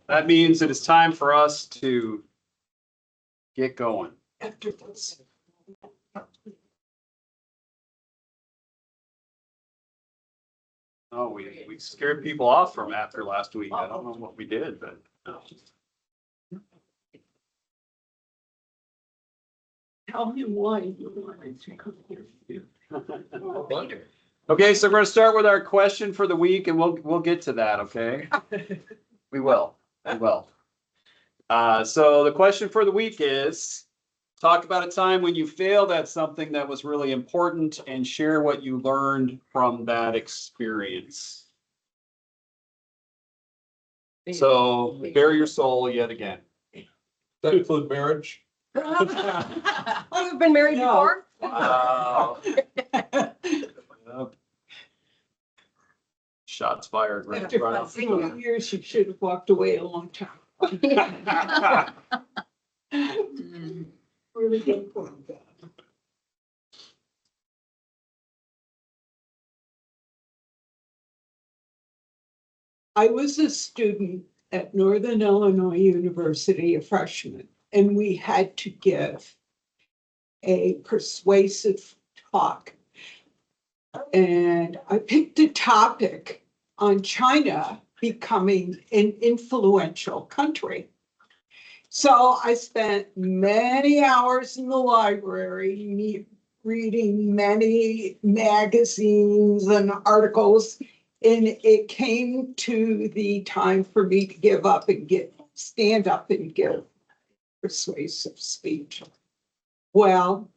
That means it is time for us to get going. After this. Oh, we scared people off from after last week. I don't know what we did, but. Tell him why you wanted to come here. Okay, so we're gonna start with our question for the week and we'll get to that, okay? We will. So the question for the week is, talk about a time when you failed at something that was really important and share what you learned from that experience. So bare your soul yet again. That include marriage? You've been married No. before? Wow. Shots fired right in After front of 5 years, you should have walked away a long time. Really good point. I was a student at Northern Illinois University, a freshman, and we had to give a persuasive talk. And I picked a topic on China becoming an influential country. So I spent many hours in the library reading many magazines and articles. And it came to the time for me to give up and stand up and give persuasive speech. Well,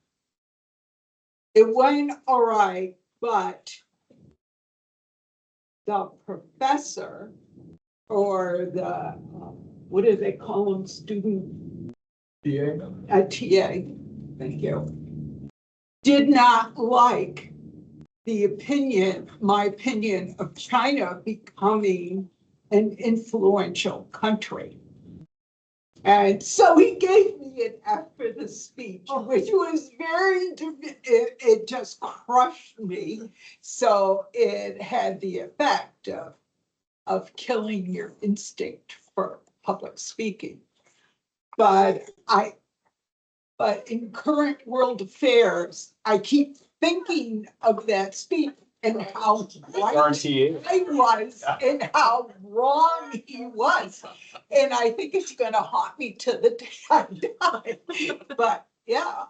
it went all right, but the professor or the, what do they call them, student? A TA, thank you, did not like my opinion of China becoming an influential country. And so he gave me an F for the speech, which was it just crushed me. So it had the effect of killing your instinct for public speaking. But in current world affairs, I keep thinking of that speech and how right I was and how wrong he was. And I think it's gonna haunt me to the day I die. But yeah.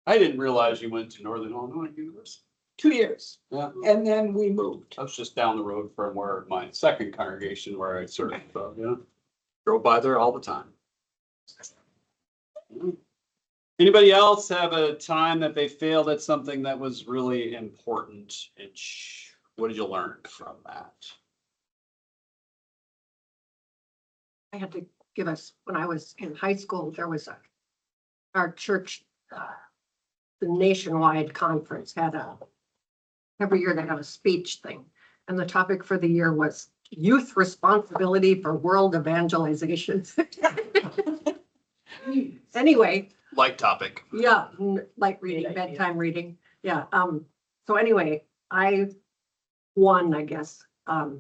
I didn't realize you went to Northern Illinois University. 2 years. Yeah. And then we moved. I was just down the road from where my second congregation where I served, drove by there all the time. Anybody else have a time that they failed at something that was really important? And what did you learn from that? I had to give us, when I was in high school, there was our church, the nationwide conference had every year they have a speech thing. And the topic for the year was youth responsibility for world evangelization. Anyway. Light topic. Yeah, light reading, bedtime reading. Yeah. So anyway, I won, I guess, the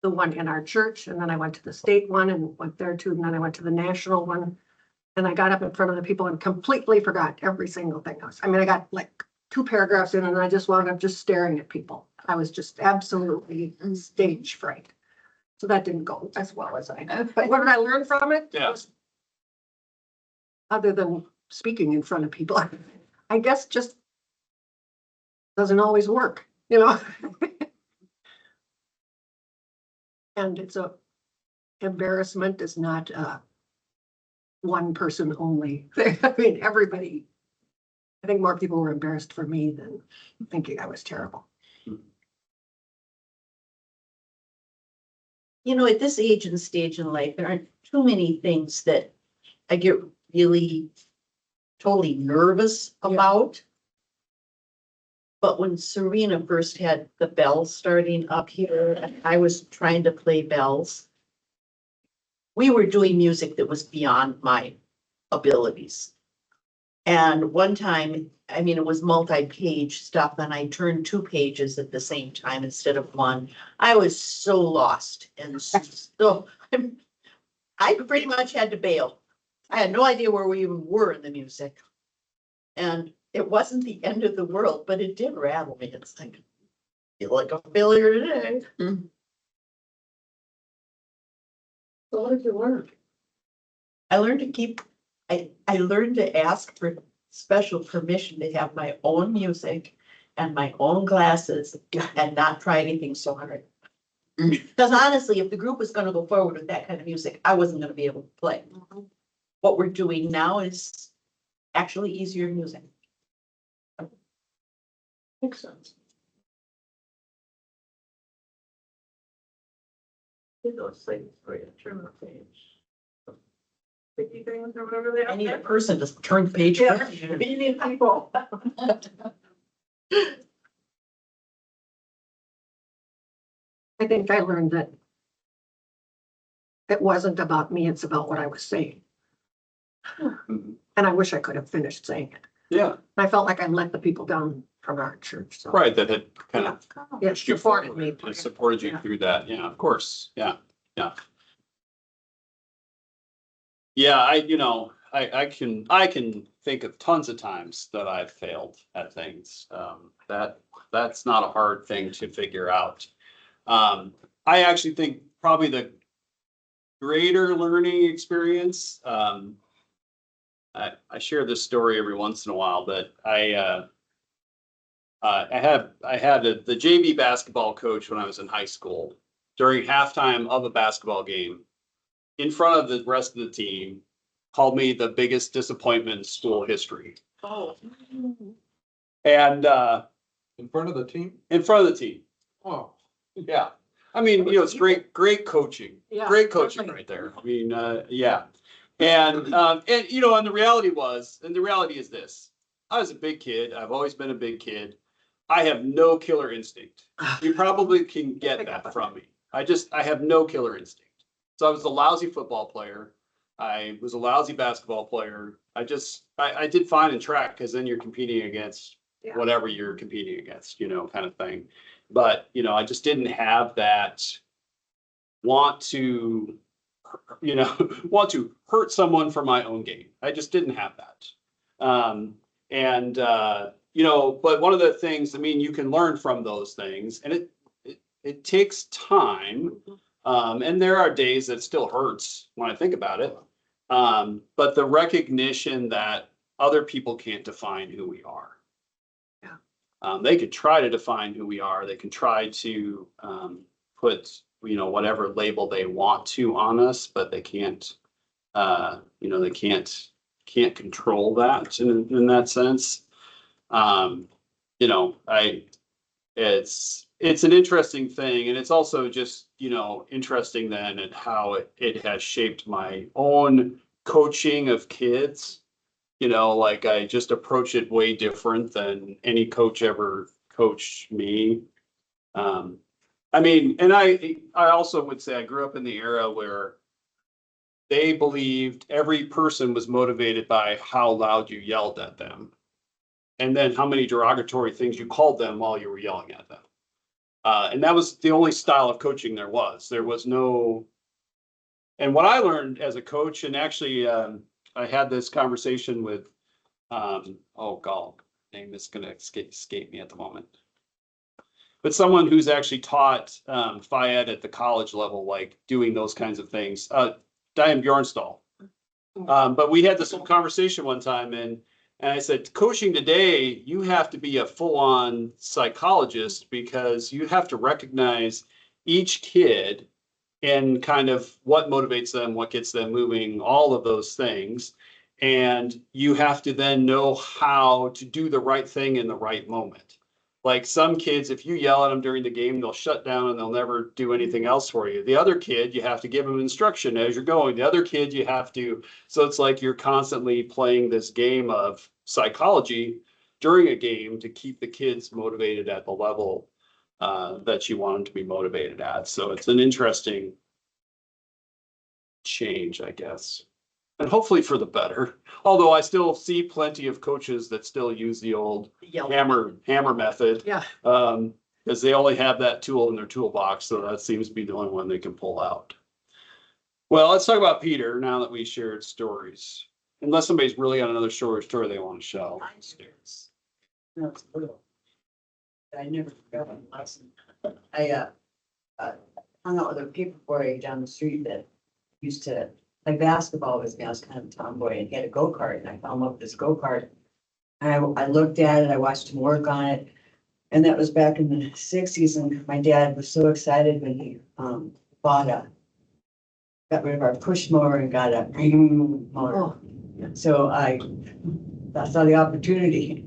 one in our church, and then I went to the state one and went there too, and then I went to the national one. And I got up in front of the people and completely forgot every single thing else. I mean, I got like 2 paragraphs in and I just wound up just staring at people. I was just absolutely stage fright. So that didn't go as well as but what did I learn from it? Yeah. Other than speaking in front of people, I guess just doesn't always work, you know? And it's embarrassment is not one person only. I mean, everybody, I think more people were embarrassed for me than thinking I was terrible. You know, at this age and stage in life, there aren't too many things that I get really totally nervous about. But when Serena first had the bells starting up here, and I was trying to play bells, we were doing music that was beyond my abilities. And one time, I mean, it was multi-page stuff and I turned 2 pages at the same time instead of one. I was so lost and so I pretty much had to bail. I had no idea where we even were in the music. And it wasn't the end of the world, but it did rattle me. It's like, I feel like a failure today. So what did you learn? I learned to keep, I learned to ask for special permission to have my own music and my own glasses and not try anything so hard. Because honestly, if the group was gonna go forward with that kind of music, I wasn't gonna be able to play. What we're doing now is actually easier music. Makes sense. Those things for you, turn the page. Sticky things or whatever they are. I need a person to turn the page. Yeah, you need people. I think I learned that it wasn't about me, it's about what I was saying. Mhm. And I wish I could have finished saying it. Yeah, I felt like I let the people down from our church, so. right, that had kind of Yeah, pushed you supported forward, me. and supported you Yeah. through that, yeah, of course, yeah, yeah. Yeah, I can think of tons of times that I've failed at things. That's not a hard thing to figure out. I actually think probably the greater learning experience, I share this story every once in a while, but I had the JV basketball coach when I was in high school during halftime of a basketball game in front of the rest of the team, called me the biggest disappointment in school history. Oh. And In front of the team? in front of the team. Oh. Yeah. I mean, it's great coaching. Yeah, Great coaching certainly. right there. I mean, yeah. And and the reality is this. I was a big kid. I've always been a big kid. I have no killer instinct. You probably can get that from me. I have no killer instinct. So I was a lousy football player. I was a lousy basketball player. I did fine in track because then you're competing against Yeah. whatever you're competing against, kind of thing. But, I just didn't have that want to, want to hurt someone for my own gain. I just didn't have that. But one of the things, I mean, you can learn from those things and it takes time. And there are days that still hurts when I think about it. But the recognition that other people can't define who we are. Yeah. They could try to define who we are. They can try to put, whatever label they want to on us, but they can't, they can't control that in that sense. It's an interesting thing, and it's also just, interesting then at how it has shaped my own coaching of kids. Like I just approach it way different than any coach ever coached me. I mean, and I also would say I grew up in the era where they believed every person was motivated by how loud you yelled at them. And then how many derogatory things you called them while you were yelling at them. And that was the only style of coaching there was. There was no, and what I learned as a coach, and actually I had this conversation with, oh God, name is gonna escape me at the moment. But someone who's actually taught Phi Ed at the college level, like doing those kinds of things, Diane Bjornstall. But we had this whole conversation one time and I said, coaching today, you have to be a full-on psychologist because you have to recognize each kid and kind of what motivates them, what gets them moving, all of those things. And you have to then know how to do the right thing in the right moment. Like some kids, if you yell at them during the game, they'll shut down and they'll never do anything else for you. The other kid, you have to give them instruction as you're going. The other kid, you have to, so it's like you're constantly playing this game of psychology during a game to keep the kids motivated at the level that you want them to be motivated at. So it's an interesting change, I guess. And hopefully for the better. Although I still see plenty of coaches that still use the old Yellow. hammer method. Yeah. Because they only have that tool in their toolbox, so that seems to be the only one they can pull out. Well, let's talk about Peter now that we shared stories. Unless somebody's really got another story they want to show. No, it's little. I never forgot my lesson. I hung out with a paper boy down the street that used to play basketball with me. I was kind of a tomboy and he had a go-kart and I fell in love with this go-kart. And I looked at it, I watched him work on it. And that was back in the sixties and my dad was so excited when he got rid of our push mower and got a motor. Oh, So I saw the opportunity.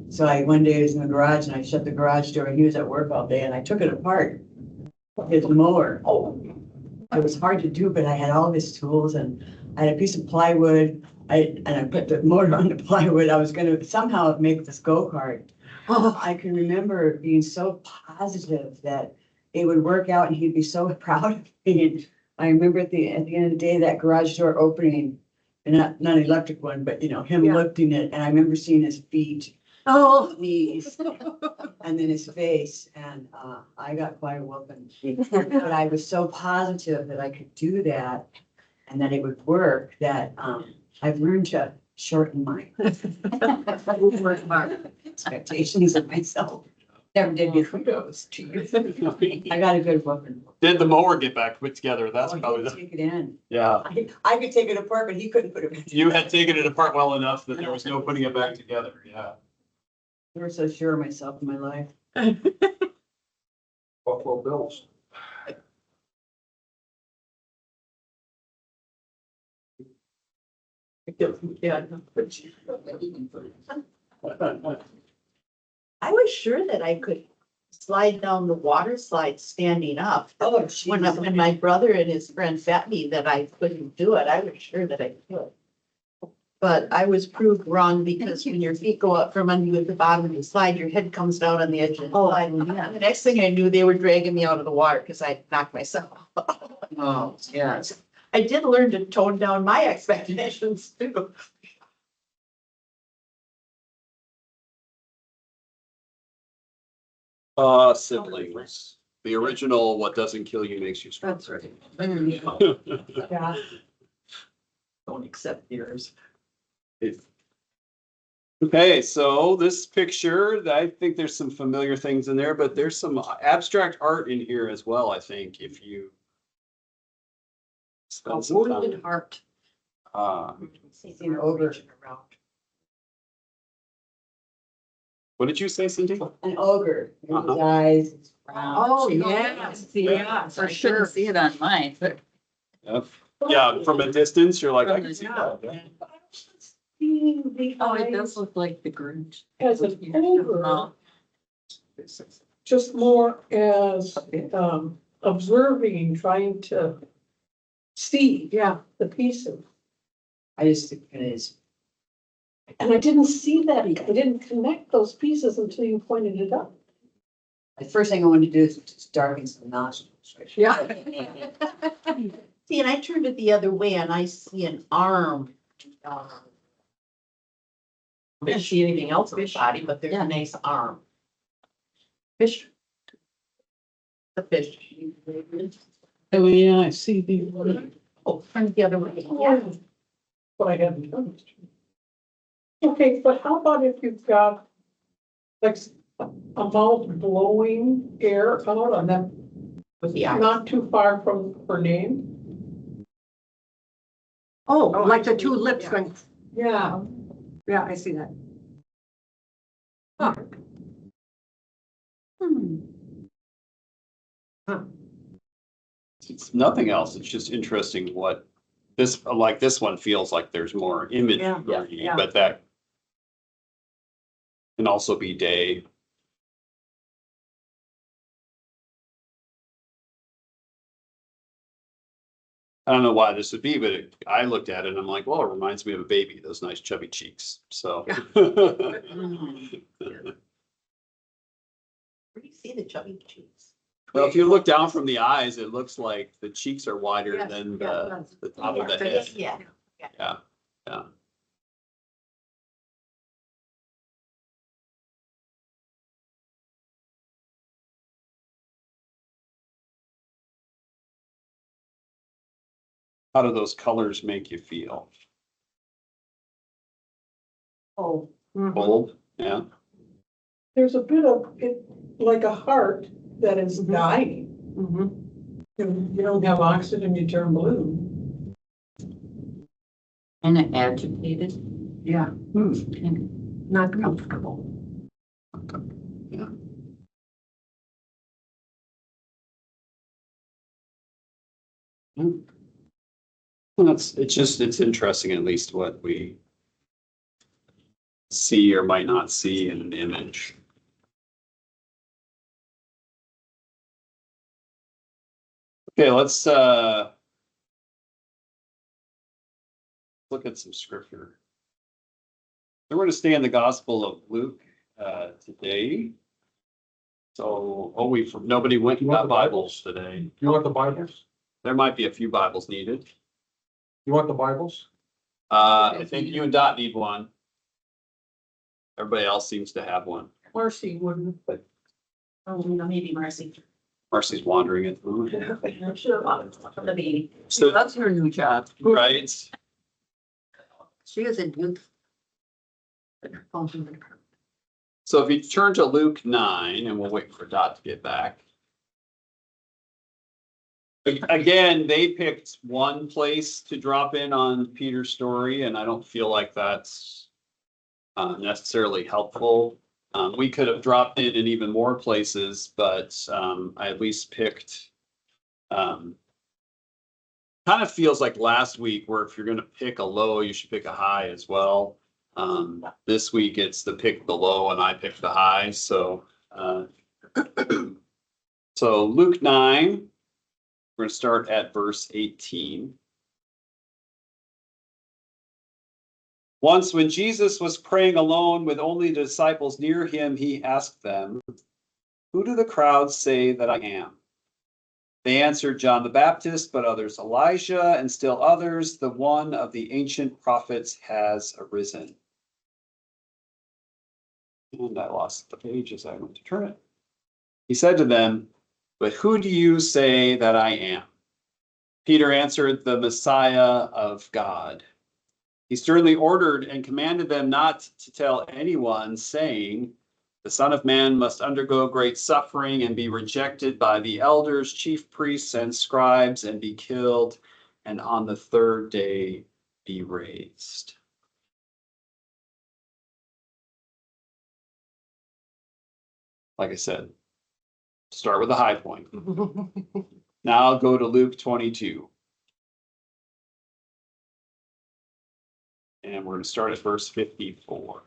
So one day I was in the garage and I shut the garage door and he was at work all day and I took it apart. His mower. Oh, it was hard to do, but I had all his tools and I had a piece of plywood. I put the motor on the plywood. I was gonna somehow make this go-kart. Oh, I can remember being so positive that it would work out and he'd be so proud of me. And I remember at the end of the day, that garage door opening, and not an electric one, but him Yeah. lifting it. And I remember seeing his feet, oh, knees, and then his face. And I got quite a whooping. But I was so positive that I could do that and that it would work that I've learned to shorten my expectations of myself. Never did get kudos to you. I got a good whooping. Did the mower get back put together? That's Oh, probably he'd the, take it in. yeah. I could take it apart, but he couldn't put it back. You had taken it apart well enough that there was no putting it back together, yeah. I never so sure of myself in my life. Buffalo Bills. yeah. I was sure that I could slide down the water slide standing up. Oh, When my brother and his friend fed me that I couldn't do it, I was sure that I could. But I was proved wrong because when your feet go up from under you at the bottom of the slide, your head comes down on the edge of the slide. And the next thing I knew, they were dragging me out of the water because I knocked myself off. Oh, Yes. I did learn to tone down my expectations too. Siblings. The original, what doesn't kill you makes you strong. That's right. Yeah. Don't accept yours. Okay, so this picture, I think there's some familiar things in there, but there's some abstract art in here as well, I think, if you A spend some wounded time. heart. Seen ogre. What did you say, Cindy? An ogre, his Uh-huh. eyes, it's brown. Oh, yes, yeah, for I couldn't sure. see it on mine, but Yep. Yeah, from a distance, you're like, I can see Yeah. that. oh, it does look like the Grinch. As an ogre, Oh, just more as observing, trying to see Yeah, the pieces. I just think it is. And I didn't see that, I didn't connect those pieces until you pointed it out. The first thing I wanted to do is just darken some nostrils. Right? yeah. See, and I turned it the other way and I see an arm. I didn't see anything else on the body, but there's a nice arm. Fish. The fish. Oh, yeah, I see the. Oh, turn it the other way. Yeah. But I haven't done it. Okay, but how about if you've got like a mouth blowing air out on that, With the eye. not too far from her name? Oh, like the two lips going, Yeah. yeah, I see that. It's nothing else. It's just interesting what this, like this one feels like there's more image, Yeah, yeah. but that can also be day. I don't know why this would be, but I looked at it and I'm like, well, it reminds me of a baby, those nice chubby cheeks, so. Where do you see the chubby cheeks? Well, if you look down from the eyes, it looks like the cheeks are wider Yes, than yeah, the top of the head. Yeah. Yeah, yeah. How do those colors make you feel? Oh, Mhm. Bold? Yeah. There's a bit of it, like a heart that is Mhm. dying. Mhm. You don't have oxygen, you turn blue. And agitated. Yeah, Hmm. not comfortable. Yeah. Hmm. Well, it's interesting at least what we see or might not see in an image. Okay, let's look at some scripture. We're going to stay in the Gospel of Luke today. So, nobody went and You want got the Bibles Bibles? today. You want the Bibles? There might be a few Bibles needed. You want the Bibles? I think you and Dot need one. Everybody else seems to have one. Marcy wouldn't, but oh, maybe Marcy. Marcy's wandering at the moment. I'm sure about it from the baby. So, That's her new job. right. She is in youth. So if you turn to Luke 9, and we'll wait for Dot to get back. Again, they picked one place to drop in on Peter's story, and I don't feel like that's necessarily helpful. We could have dropped it in even more places, but I at least picked. Kind of feels like last week, where if you're going to pick a low, you should pick a high as well. This week it's the pick the low, and I picked the high. So, so Luke 9. We're going to start at verse 18. Once, when Jesus was praying alone with only the disciples near him, he asked them, "Who do the crowds say that I am?" They answered, "John the Baptist, but others Elijah, and still others, the one of the ancient prophets has arisen." And I lost the page as I went to turn it. He said to them, "But who do you say that I am?" Peter answered, "The Messiah of God." He sternly ordered and commanded them not to tell anyone, saying, "The Son of Man must undergo great suffering and be rejected by the elders, chief priests, and scribes, and be killed, and on the third day be raised." Like I said, start with the high point. Now I'll go to Luke 22. And we're going to start at verse 54.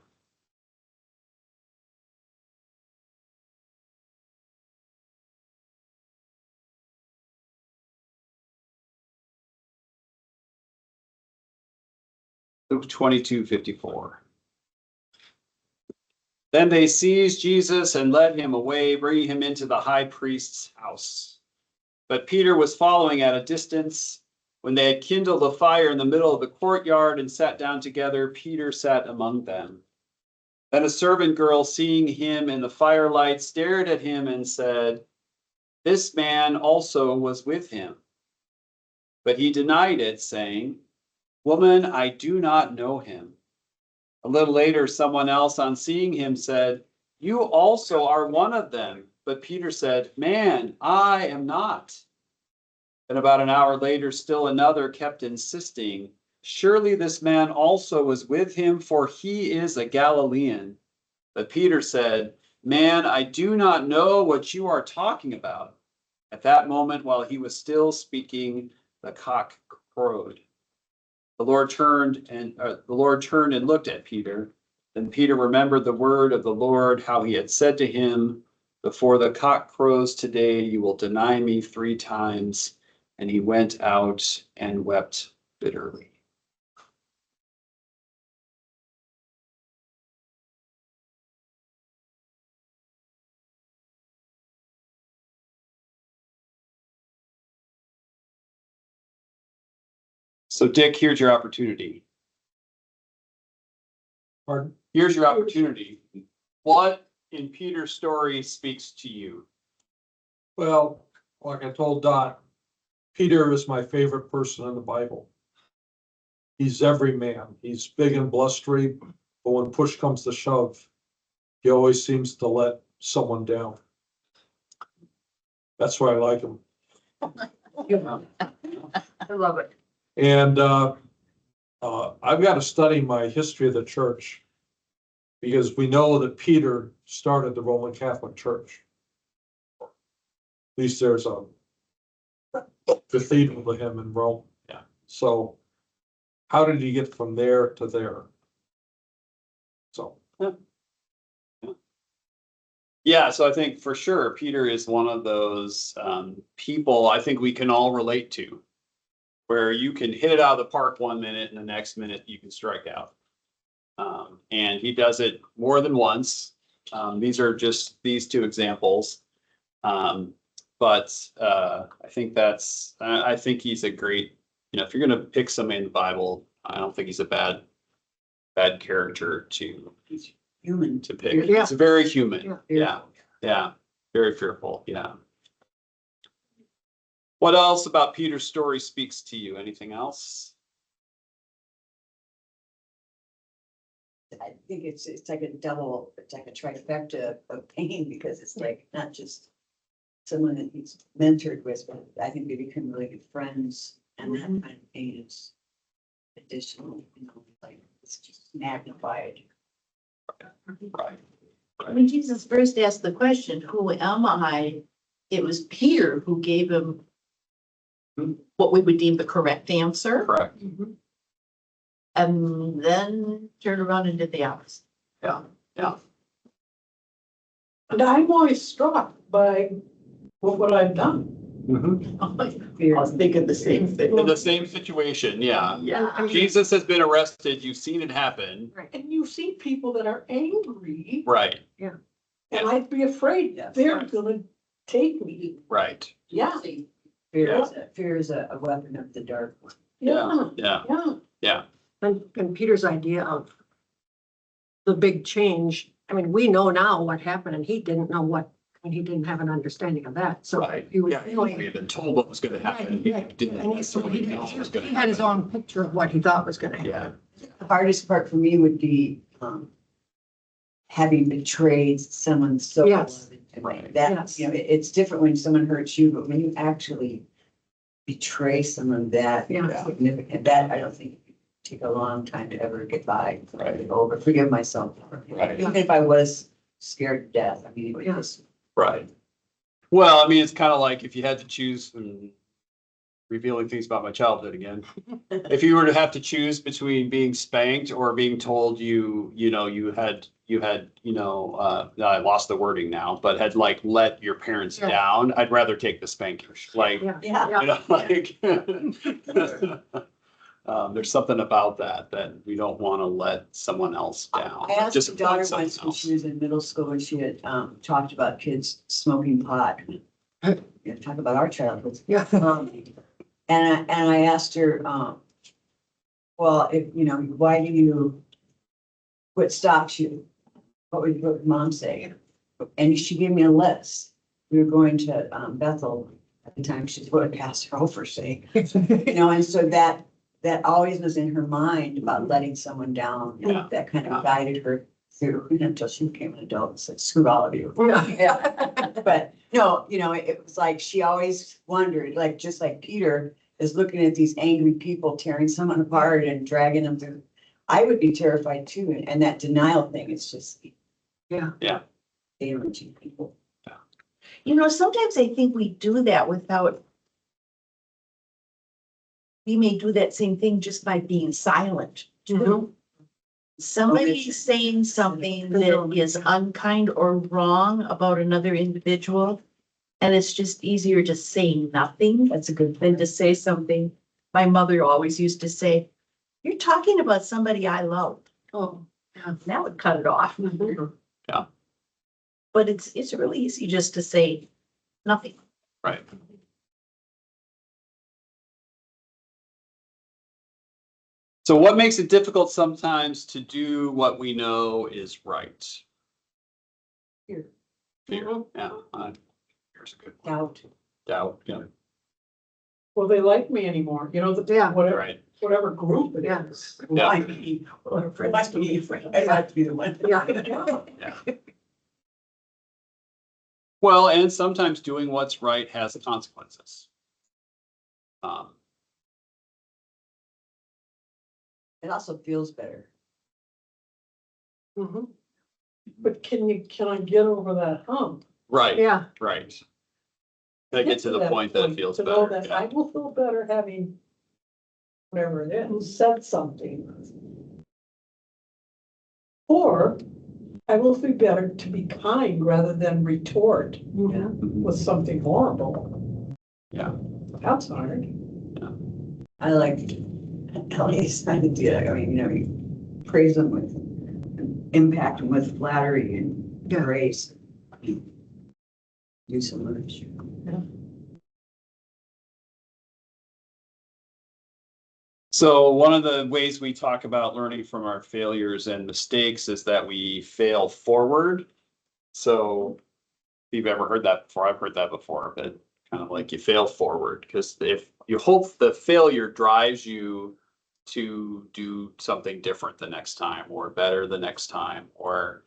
Luke 22:54. Then they seized Jesus and led him away, bringing him into the high priest's house. But Peter was following at a distance. When they had kindled a fire in the middle of the courtyard and sat down together, Peter sat among them. Then a servant girl, seeing him in the firelight, stared at him and said, "This man also was with him." But he denied it, saying, "Woman, I do not know him." A little later, someone else, on seeing him, said, "You also are one of them." But Peter said, "Man, I am not." And about an hour later, still another kept insisting, "Surely this man also was with him, for he is a Galilean." But Peter said, "Man, I do not know what you are talking about." At that moment, while he was still speaking, the cock crowed. The Lord turned and looked at Peter. Then Peter remembered the word of the Lord, how he had said to him, "Before the cock crows today, you will deny me 3 times." And he went out and wept bitterly. So Dick, here's your opportunity. Pardon? Here's your opportunity. What in Peter's story speaks to you? Well, like I told Dot, Peter is my favorite person in the Bible. He's every man. He's big and blustery, but when push comes to shove, he always seems to let someone down. That's why I like him. I love it. And I've got to study my history of the church because we know that Peter started the Roman Catholic Church. At least there's a cathedral to him in Rome. Yeah. So how did he get from there to there? So. Yeah, so I think for sure Peter is one of those people I think we can all relate to, where you can hit it out of the park 1 minute and the next minute you can strike out. And he does it more than once. These are just these two examples. But I think I think he's a great, if you're going to pick somebody in the Bible, I don't think he's a bad character to Human. pick. Yeah. He's very human. Yeah. Yeah. Very fearful. Yeah. What else about Peter's story speaks to you? Anything else? I think it's like it's like a trifecta of pain because it's like not just someone that he's mentored with, but I think they become really good friends, and that kind of pain is additional, like it's just magnified. Right. When Jesus first asked the question, who am I? It was Peter who gave him what we would deem the correct answer, Correct. and then turned around and did the opposite. Yeah. Yeah. And I'm always struck by what I've done. I was thinking the same thing. In the same situation. Yeah. Yeah. Jesus has been arrested. You've seen it happen. And you see people that are angry, Right. and I'd be afraid that they're gonna take me. Right. Yeah, Fear is a weapon of the dark one. yeah, Yeah. yeah. Yeah. And Peter's idea of the big change, I mean, we know now what happened and he didn't know he didn't have an understanding of that, so. Right. He was Yeah. really. We had been told what was going to happen. He Right. didn't. And Somebody else was going he to had his happen. own picture of what he thought was gonna happen. Yeah. The hardest part for me would be having betrayed someone so Yes. beloved. Right. That, Yes. it's different when someone hurts you, but when you actually betray someone that Yeah. significant, that I don't think it could take a long time to ever get by. Right. Over, forgive myself. Right. Even if I was scared to death, I mean, it Yeah. was Right. Well, I mean, it's kind of like if you had to choose, revealing things about my childhood again. If you were to have to choose between being spanked or being told you had, I lost the wording now, but had like let your parents Yeah. down, I'd rather take the spanking. Like, Yeah. yeah. like, there's something about that we don't want to let someone else down. I asked Just my daughter someone once when else. she was in middle school and she had talked about kids smoking pot. Talk about our childhoods. Yeah. And I asked her, well, if, why do you, what stops you? What would mom say? And she gave me a list. We were going to Bethel at the time. She's going to pass her over, say, and so that always was in her mind about letting someone down. Yeah. That kind of guided her through until she became an adult and said, screw all of you. Yeah. But no, it was like she always wondered, like just like Peter is looking at these angry people tearing someone apart and dragging them through. I would be terrified too, and that denial thing is just Yeah. damaging people. Sometimes I think we do that without. We may do that same thing just by being silent. Mhm. Somebody saying something that is unkind or wrong about another individual. And it's just easier to say nothing That's a good than thing. to say something. My mother always used to say, "You're talking about somebody I love." Oh, yeah. That would cut it off. Mhm. Yeah. But it's really easy just to say nothing. Right. So what makes it difficult sometimes to do what we know is right? Fear. Fear, yeah. Here's a good one. Doubt. Doubt, yeah, Will they like me anymore? You know, Yeah. whatever, right. whatever group it Yeah. is. Yeah. Why me? Well, for like me, I'd like to be the one. Yeah. Yeah. Well, and sometimes doing what's right has consequences. Um, It also feels better. Mhm. But can I get over that hump? right, Yeah, right. Gotta get to the point that it feels To know better. that Yeah. I will feel better having whatever it is, said something. Or I will feel better to be kind rather than retort with something horrible. Yeah. That's hard. I liked Ellie's trying to do that. I mean, you praise them with, impact them with flattery and grace. Do so much. So one of the ways we talk about learning from our failures and mistakes is that we fail forward. So if you've ever heard that before, I've heard that before, but kind of like you fail forward, because if you hope the failure drives you to do something different the next time or better the next time or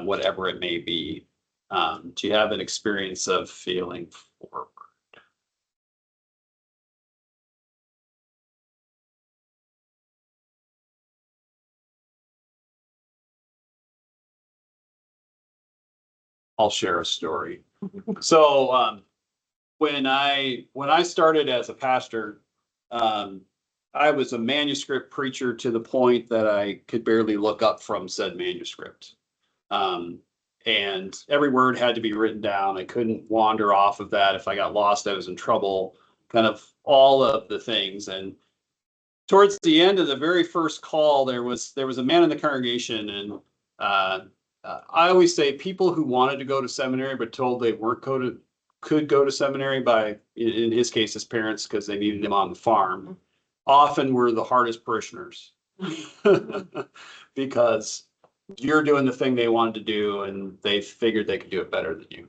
whatever it may be. Do you have an experience of failing forward? I'll share a story. So when I started as a pastor, um, I was a manuscript preacher to the point that I could barely look up from said manuscript. Um, and every word had to be written down. I couldn't wander off of that. If I got lost, I was in trouble, kind of all of the things. And towards the end of the very first call, there was a man in the congregation, and uh, I always say people who wanted to go to seminary but told they weren't could go to seminary by, in his case, his parents, because they needed him on the farm, often were the hardest parishioners because you're doing the thing they wanted to do and they figured they could do it better than you.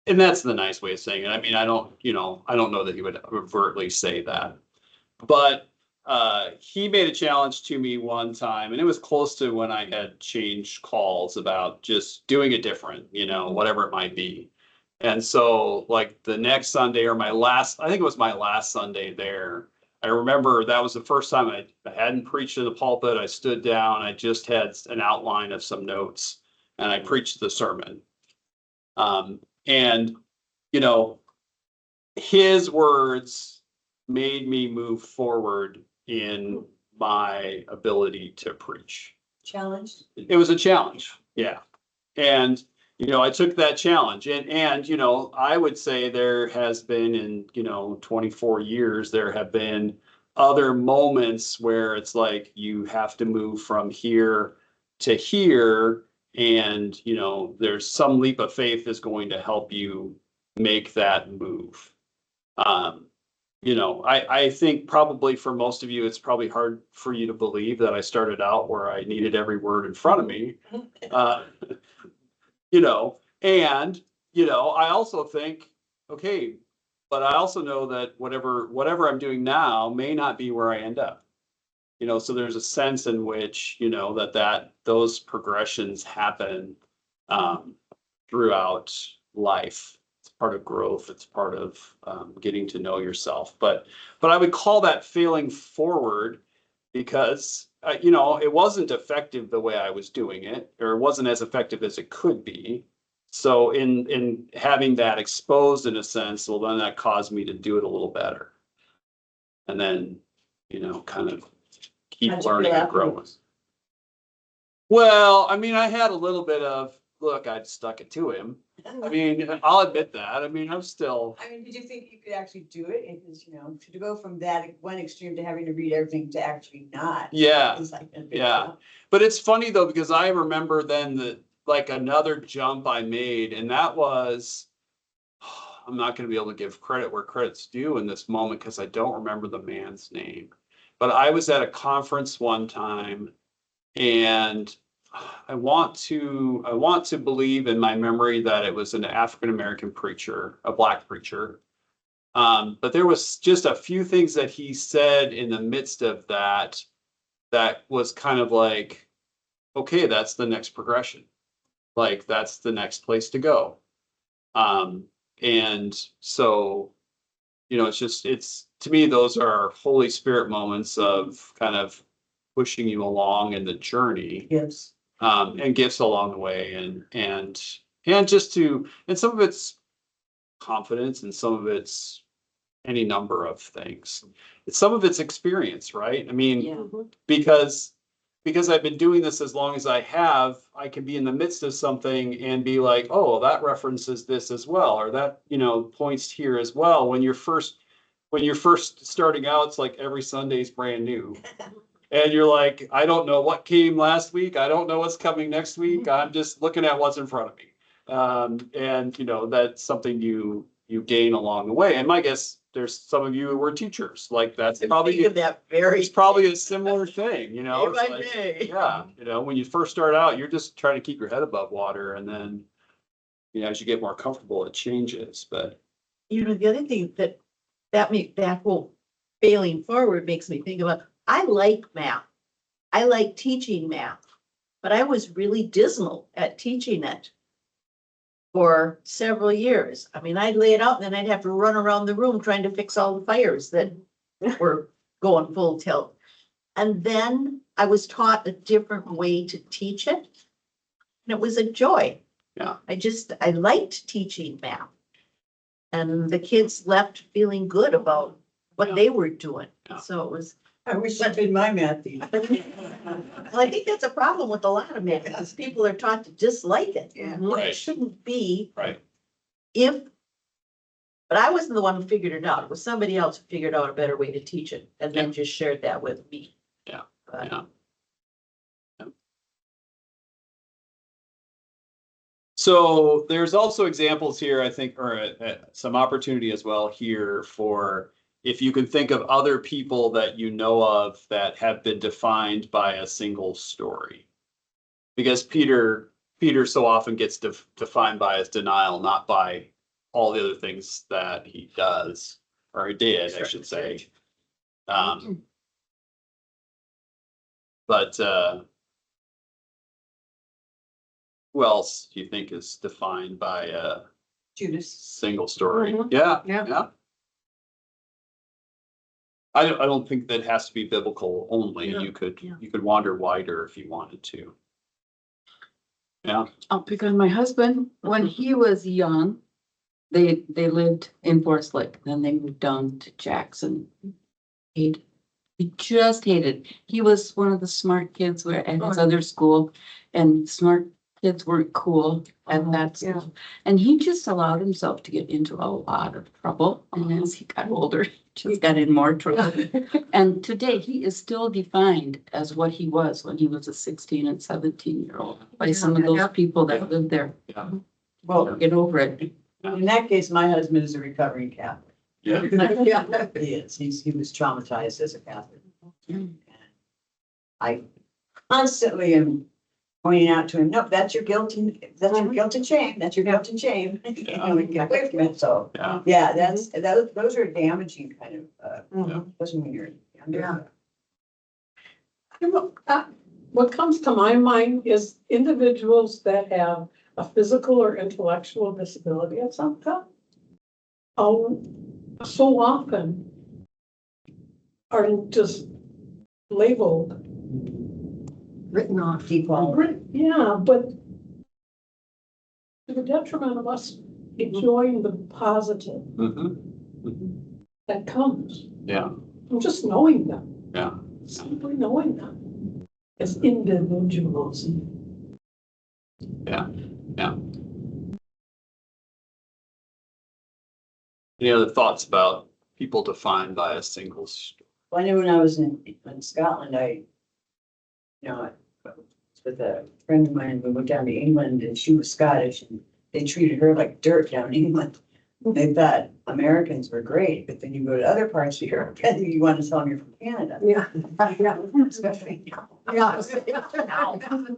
And that's the nice way of saying it. I mean, I don't know that he would overtly say that. But he made a challenge to me one time, and it was close to when I had changed calls about just doing it different, whatever it might be. And so, like the next Sunday or I think it was my last Sunday there, I remember that was the first time I hadn't preached in the pulpit. I stood down, I just had an outline of some notes, and I preached the sermon. And, you know, his words made me move forward in my ability to preach. Challenged? It was a challenge, yeah. And I took that challenge, and I would say there has been in 24 years there have been other moments where it's like you have to move from here to here, and there's some leap of faith is going to help you make that move. Um, I think probably for most of you, it's probably hard for you to believe that I started out where I needed every word in front of me. And, I also think, okay, but I also know that whatever I'm doing now may not be where I end up. So there's a sense in which, that those progressions happen throughout life. It's part of growth. It's part of getting to know yourself. But I would call that failing forward because, it wasn't effective the way I was doing it, or it wasn't as effective as it could be. So in having that exposed in a sense, well, then that caused me to do it a little better. And then, kind of keep How'd you feel learning and growing. afterwards? Well, I mean, I had a little bit of, look, I'd stuck it to him. I mean, I'll admit that. I mean, I'm still, I mean, did you think you could actually do it? Because, to go from that one extreme to having to read everything to actually not. yeah, Is like a big yeah. jump. But it's funny though, because I remember then like another jump I made, and that was, I'm not going to be able to give credit where credit's due in this moment because I don't remember the man's name. but I was at a conference one time, and I want to believe in my memory that it was an African-American preacher, a black preacher. But there was just a few things that he said in the midst of that was kind of like, okay, that's the next progression. Like, that's the next place to go. And so, it's to me, those are Holy Spirit moments of kind of pushing you along in the journey, Yes. and gifts along the way, and some of it's confidence, and some of it's any number of things. Some of it's experience, right? I mean, Yeah. because I've been doing this as long as I have, I can be in the midst of something and be like, oh, that references this as well, or that, points here as well. When you're first starting out, it's like every Sunday's brand new. And you're like, I don't know what came last week. I don't know what's coming next week. I'm just looking at what's in front of me. And that's something you gain along the way. And my guess, there's some of you who were teachers, like that's Think probably, of that very. it's probably a similar thing, Day It's by like, day. yeah, when you first start out, you're just trying to keep your head above water, and then, as you get more comfortable, it changes, but. The other thing that whole failing forward makes me think about, I like math. I like teaching math, but I was really dismal at teaching it for several years. I mean, I'd lay it out and then I'd have to run around the room trying to fix all the fires that were going full tilt. And then I was taught a different way to teach it. And it was a joy. Yeah. I liked teaching math. And the kids left feeling good about what they were doing. Yeah. So it was, I wish I'd been my math teacher. well, I think that's a problem with a lot of math, because people are taught to dislike it. Yeah. When Right. it shouldn't be. Right. But I wasn't the one who figured it out. It was somebody else who figured out a better way to teach it and then just shared that with me. Yeah. But Yeah. So there's also examples here, I think, or some opportunity as well here for if you can think of other people that you know of that have been defined by a single story. Because Peter so often gets defined by his denial, not by all the other things that he does, or he did, I should say. But who else do you think is defined by a Judas. single story? Mhm. Yeah, Yeah. yeah. I don't think that has to be biblical only. Yeah, You could yeah. wander wider if you wanted to. Yeah. I'll pick on my husband. When he was young, they lived in Forest Lake, then they moved down to Jackson. He just hated. He was one of the smart kids where at his other school, and smart kids weren't cool at that school. And he just allowed himself to get into a lot of trouble. And as he got older, he just got in more trouble. And today he is still defined as what he was when he was a 16 and 17-year-old by some of those people that lived there. Yeah. Well, Get over it. in that case, my husband is a recovering Catholic. Yeah. Yeah, he is. He was traumatized as a Catholic. And I constantly am pointing out to him, no, that's your guilt and shame. That's your guilt and shame. You know, we get away from it. So, Yeah. yeah, those are damaging kind of, Mhm. especially when you're younger. Yeah. What comes to my mind is individuals that have a physical or intellectual disability of some kind. So often are just labeled. Written off. Default. Yeah, but to the detriment of us enjoying the positive that comes Yeah. from just knowing them. Yeah. Simply knowing them as individuals. Yeah. Yeah. Any other thoughts about people defined by a single story? Well, I know when I was in Scotland, with a friend of mine, we went down to England and she was Scottish and they treated her like dirt down in England. They thought Americans were great, but then you go to other parts of Europe and you want to tell them you're from Canada. Yeah, yeah, Especially now. yeah.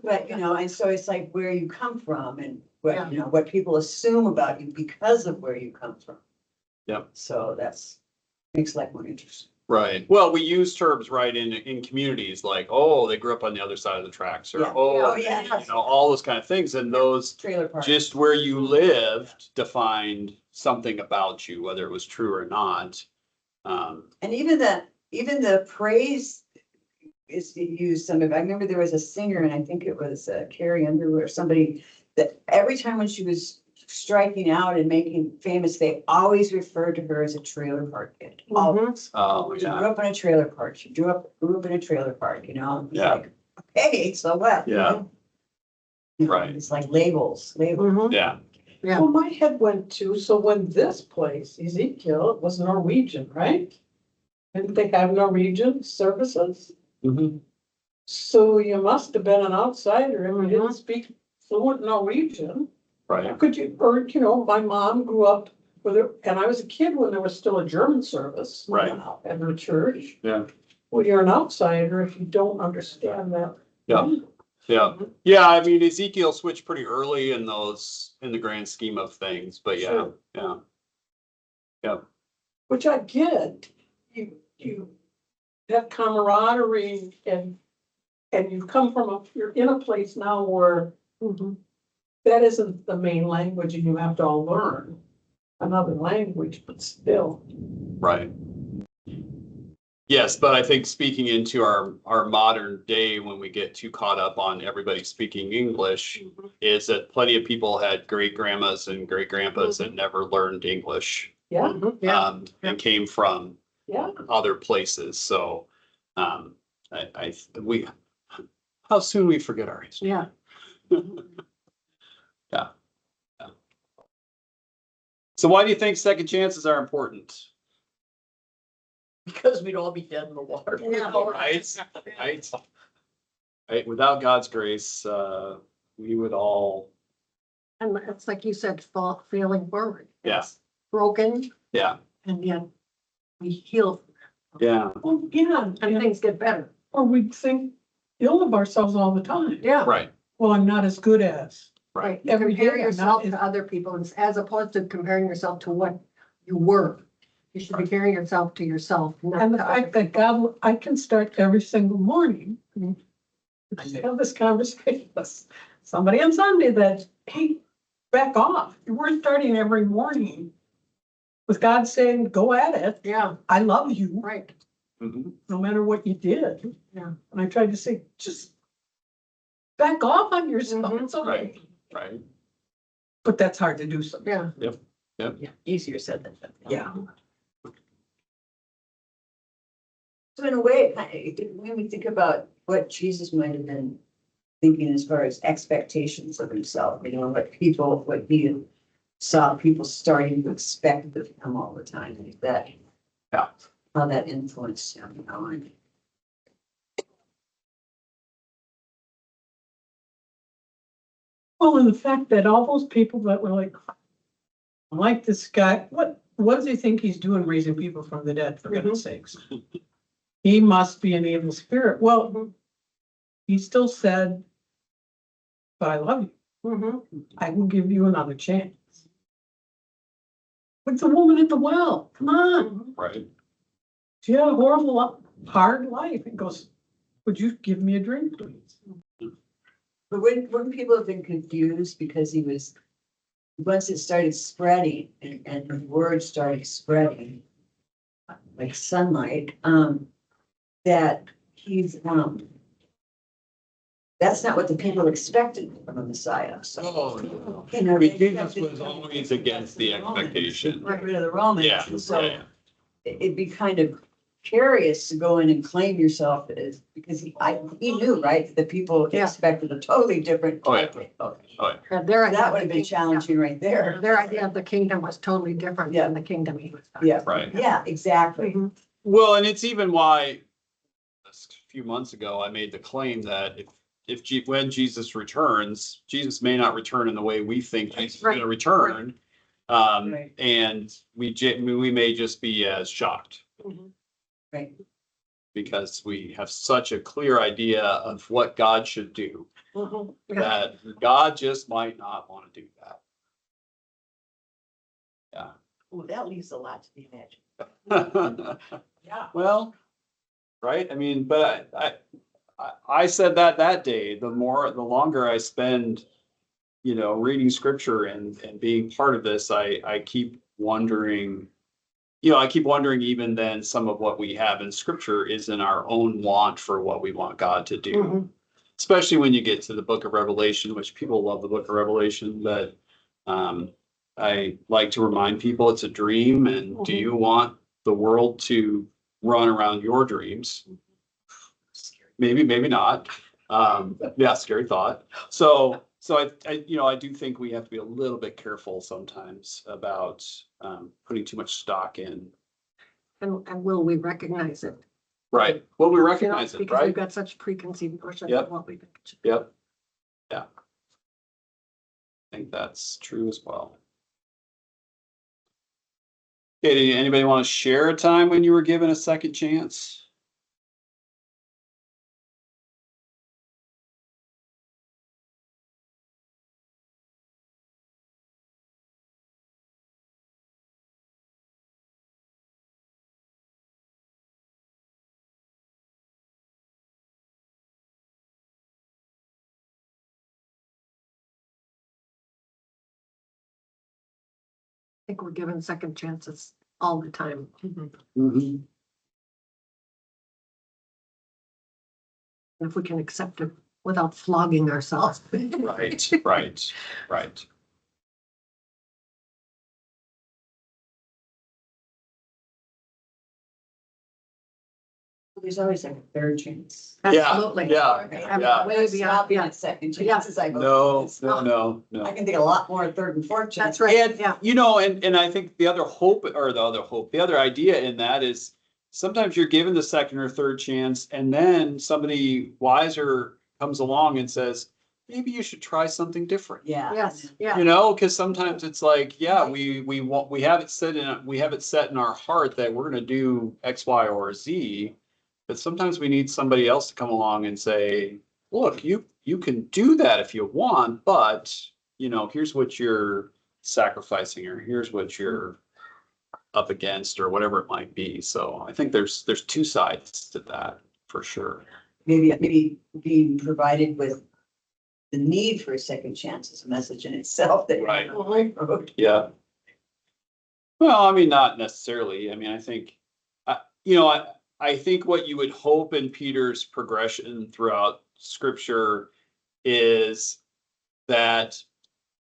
But, you know, and so it's like where you come from and Yeah. what, you know, what people assume about you because of where you come from. Yep. So that's, makes life more interesting. Right. Well, we use terms, right, in communities like, oh, they grew up on the other side of the tracks, or, Yeah. oh, Oh, yeah. you know, all those kind of things. And those, Trailer park. just where you lived defined something about you, whether it was true or not. And even the praise is used some of, I remember there was a singer and I think it was Carrie Underwood or somebody that every time when she was striking out and making famous, they always referred to her as a trailer park kid. Always. Oh, She grew yeah. up in a trailer park. She grew up in a trailer park, you know? It's Yeah. like, okay, so what? Yeah. You know, Right. It's like labels. Mhm. Yeah. Yeah. Well, my head went to, so when this place, Ezekiel, it was Norwegian, right? Didn't they have Norwegian services? Mhm. So you must have been an outsider if you Mhm. didn't speak fluent Norwegian. Right. Could you, or, you know, my mom grew up with it, and I was a kid when there was still a German service. Right. At her church. Yeah. Well, you're an outsider if you don't understand that. Yeah. Yeah. Yeah. I mean, Ezekiel switched pretty early in the grand scheme of things, but yeah, Sure. yeah. Yeah. Which I get, you have camaraderie and you've come from you're in a place now where Mhm. that isn't the main language and you have to all learn another language, but still. Right. Yes, but I think speaking into our modern day, when we get too caught up on everybody speaking English, Mhm. is that plenty of people had great grandmas and great grandpas that never learned English. Yeah, Mhm. Yeah, And came from yeah. other places. So, we, how soon we forget our history. yeah. Yeah. Yeah. So why do you think second chances are important? Because we'd all be dead in the water. Yeah. Right, right. Right, without God's grace, we would all, And it's like you said, failing forward. Yeah. It's broken yeah, and yet we heal yeah, Well, yeah, and and, things get better. or we think ill of ourselves all the time. Yeah. right, Well, I'm not as good as. Right. You Every compare day I'm yourself not- to other people as opposed to comparing yourself to what you were. You should be comparing yourself to yourself. not And the to other fact that God, I can start every single morning. I have this conversation with somebody on Sunday that, hey, back off. We're starting every morning with God saying, go at it. Yeah, I love you, right. mhm, no matter what you did. Yeah. And I tried to say, just back off on yourself. Mhm. It's okay. right, right, But that's hard to do sometimes. Yeah. Yeah, easier said than done. Yeah. So in a way, when we think about what Jesus might have been thinking as far as expectations of himself, you know, what he saw people starting to expect of him all the time, like that. Yeah. How that influenced him, you know, and Well, and the fact that all those people that were like this guy, what does he think he's doing raising people from the dead, for goodness sakes? He must be an evil spirit. Well, he still said, but I love you. Mm-hmm. I will give you another chance. Like the woman at the well, come on. right, She had a horrible, hard life. It goes, would you give me a drink, please? but when people have been confused because he was, once it started spreading and the word started spreading like sunlight, that he's, that's not what the people expected from a Messiah, so. oh, You know, I mean, they Jesus expected was always against the expectation. Get rid of the Romans, Yeah, and so yeah, it'd be kind of curious to go in and claim yourself as, because he knew, right, that people Yeah. expected a totally different. Oh, yeah. type of- Their idea That of would the have been kingdom- challenging right yeah, there. Their idea of the kingdom was totally different Yeah. than the kingdom he was. talking Yeah, right. yeah, exactly. Mhm. Well, and it's even why a few months ago, I made the claim that when Jesus returns, Jesus may not return in the way we think he's Right, gonna return. Right. And we may just be as shocked Right. because we have such a clear idea of what God should do, Yeah. that God just might not want to do that. Ooh, that leaves a lot to be imagined. Yeah. Well, right, I mean, but I said that day, the longer I spend, reading scripture and being part of this, I keep wondering, even then some of what we have in scripture is in our own want for what we want God to do. Mhm. Especially when you get to the book of Revelation, which people love the book of Revelation, but I like to remind people it's a dream, and do you want the world to run around your dreams? Maybe, maybe not. Yeah, scary thought. So I do think we have to be a little bit careful sometimes about putting too much stock in. And will we recognize it? Right. Well, we You know, recognize it, because we've right? got such preconceived notions Yep. of what we think it should. Yep. Yeah. I think that's true as well. Okay, anybody want to share a time when you were given a second chance? I think we're given second chances all the time. Mm-hmm. If we can accept it without flogging ourselves. Right, right, right. There's always like a third chance. Absolutely. Yeah, I'm yeah. way beyond, yeah, At second chances, I No, vote. no. I can think a lot more third and fourth that's chances. right, And, yeah. and I think the other idea in that is sometimes you're given the second or third chance, and then somebody wiser comes along and says, maybe you should try something different. Yeah. Yes, yeah. Because sometimes it's like, yeah, we have it set in our heart that we're gonna do X, Y, or Z. But sometimes we need somebody else to come along and say, look, you can do that if you want, but here's what you're sacrificing, or here's what you're up against, or whatever it might be. So I think there's two sides to that for sure. Maybe being provided with the need for a second chance is a message in itself that. Right. Right. Yeah. Well, I mean, not necessarily. I mean, I think, I think what you would hope in Peter's progression throughout scripture is that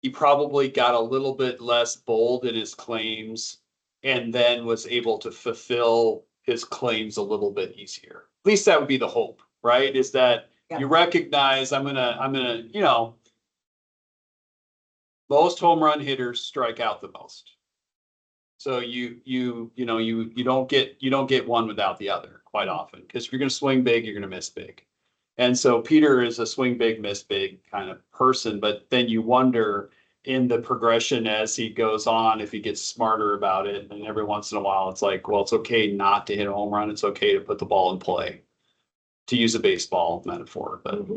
he probably got a little bit less bold in his claims and then was able to fulfill his claims a little bit easier. At least that would be the hope, right? Is that you recognize I'm gonna, most home run hitters strike out the most. So you don't get one without the other quite often, because if you're going to swing big, you're going to miss big. And so Peter is a swing big, miss big kind of person, but then you wonder in the progression as he goes on, if he gets smarter about it. And every once in a while, it's like, well, it's okay not to hit a home run. It's okay to put the ball in play, to use a baseball metaphor, but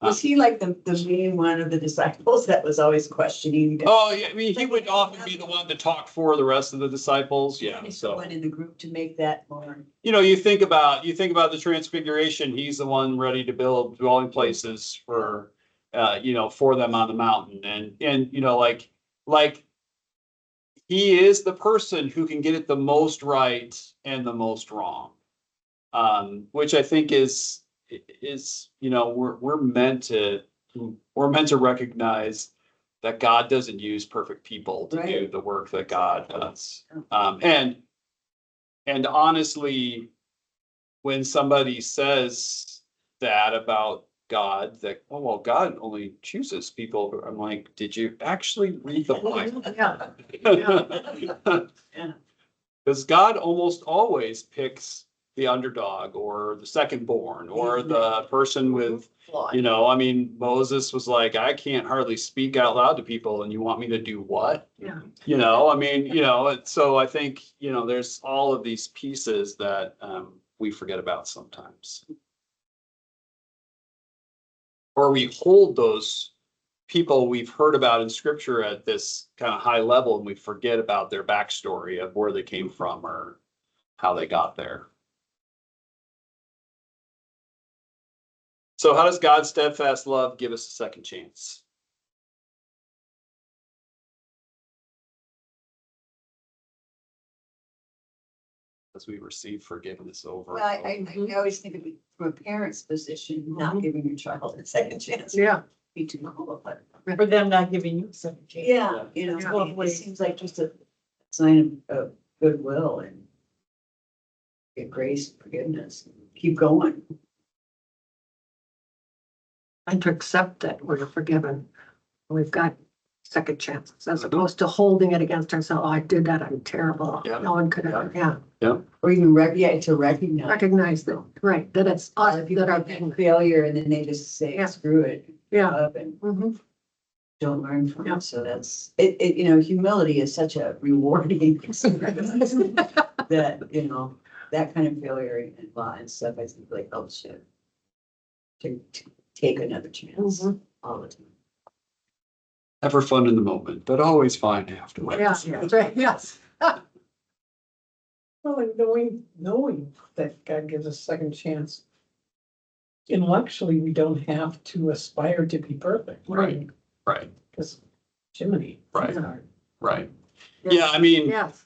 Was he like the main one of the disciples that was always questioning? Oh, yeah, I mean, he would often be the one to talk for the rest of the disciples. Yeah, so. Someone in the group to make that more. You think about the transfiguration, he's the one ready to build dwelling places for, for them on the mountain. And, like he is the person who can get it the most right and the most wrong. Which I think is, we're meant to recognize that God doesn't use perfect people to do the work that God does. And honestly, when somebody says that about God, that, oh, well, God only chooses people, I'm like, did you actually read the Bible? Yeah. Yeah. Because God almost always picks the underdog or the second born or the person with, Flawed. you know, I mean, Moses was like, I can't hardly speak out loud to people and you want me to do what? Yeah. You know, I mean, you know, so I think, you know, there's all of these pieces that we forget about sometimes. Or we hold those people we've heard about in scripture at this kind of high level and we forget about their backstory of where they came from or how they got there. So how does God's steadfast love give us a second chance? As we receive forgiveness over. Well, I always think of it from a parent's position, not giving your child a second chance. Yeah. Be too cool, but For them not giving you a second chance. yeah, you know, Yeah. it seems like just a sign of goodwill and get grace, and forgiveness, keep going. And to accept that we're forgiven. We've got second chances as opposed to holding it against ourselves. Oh, I did that. I'm terrible. Yeah. No one could ever, yeah. Or even to recognize. Recognize that, right, that it's us If you that are have being, failure and then they just say, Yeah. screw it, yeah. up and Mhm. don't learn from Yeah. it. So that's, you know, humility is such a rewarding experience that, you know, that kind of failure and stuff, I think like helps you to take another chance Mhm. all the time. Never fun in the moment, but always fine afterwards. Yeah, that's right, yes. Well, and knowing that God gives us a second chance. Intellectually, we don't have to aspire to be perfect. Right. Right, Because Jiminy. Right. it's hard. right. Yeah, I mean, Yes.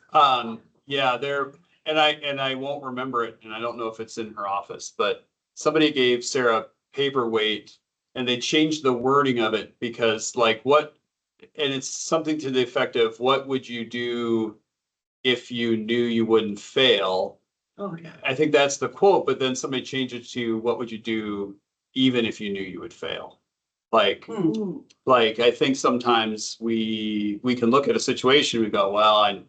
yeah, there, and I won't remember it, and I don't know if it's in her office, but somebody gave Sarah paperweight and they changed the wording of it because like and it's something to the effect of what would you do if you knew you wouldn't fail? Oh, yeah. I think that's the quote, but then somebody changed it to what would you do even if you knew you would fail? Like, like I think sometimes we can look at a situation, we go, well, I'm